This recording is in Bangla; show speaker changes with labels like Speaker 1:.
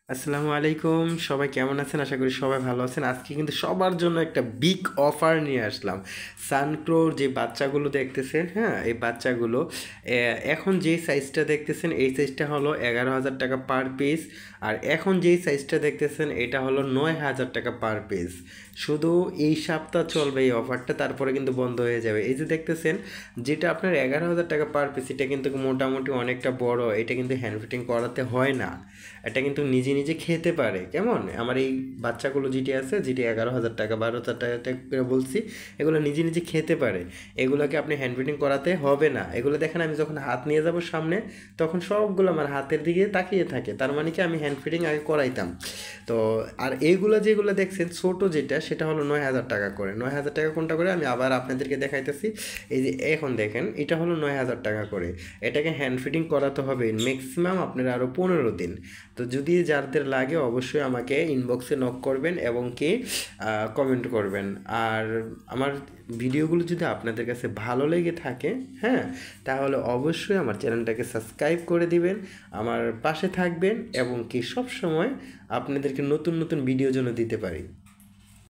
Speaker 1: আসসালামু আলাইকুম। সবাই কেমন আছেন? আশা করি সবাই ভালো আছেন। আজকে কিন্তু সবার জন্য একটা বিগ অফার নিয়ে আসলাম। সানক্লোর যে বাচ্চাগুলো দেখতেছেন, হ্যাঁ? এই বাচ্চাগুলো এখন যেই সাইজটা দেখতেছেন এই সাইজটা হলো 11,000 টাকা পার পিস। আর এখন যেই সাইজটা দেখতেছেন এটা হলো 9,000 টাকা পার পিস। শুধু এই সপ্তাহ চলবে এই অফারটা, তারপরে কিন্তু বন্ধ হয়ে যাবে। এই যে দেখতেছেন যেটা আপনার 11,000 টাকা পার পিস, এটা কিন্তু মোটামুটি অনেকটা বড়। এটা কিন্তু হ্যান্ড ফিটিং করাতে হয় না, এটা কিন্তু নিজে নিজে খেতে পারে। কেমন আমার এই বাচ্চাগুলো যেটি আছে, যেটি 11,000 টাকা 12,000 টাকা করে বলছি, এগুলো নিজে নিজে খেতে পারে। এগুলোকে আপনি হ্যান্ড ফিটিং করাতে হবে না। এগুলো দেখেন আমি যখন হাত নিয়ে যাব সামনে, তখন সবগুলো আমার হাতের দিকে তাকিয়ে থাকে, তার মানে কি আমি হ্যান্ড ফিটিং আগে করাইতাম। তো আর এইগুলো যেগুলো দেখছেন ছোট যেটা, সেটা হলো 9,000 টাকা করে। 9,000 টাকা কোনটা করে আমি আবার আপনাদেরকে দেখাইতেছি। এই যে এখন দেখেন এটা হলো 9,000 টাকা করে। এটাকে হ্যান্ড ফিটিং করাতে হবে ম্যাক্সিমাম আপনার আরও 15 দিন। তো যদি যাদের লাগে অবশ্যই আমাকে ইনবক্সে নক করবেন এবং কি কমেন্ট করবেন। আর আমার ভিডিওগুলো যদি আপনাদের কাছে ভালো লেগে থাকে, হ্যাঁ, তাহলে অবশ্যই আমার চ্যানেলটাকে সাবস্ক্রাইব করে দিবেন, আমার পাশে থাকবেন এবং কি সব সময় আপনাদেরকে নতুন নতুন ভিডিও যেন দিতে পারি।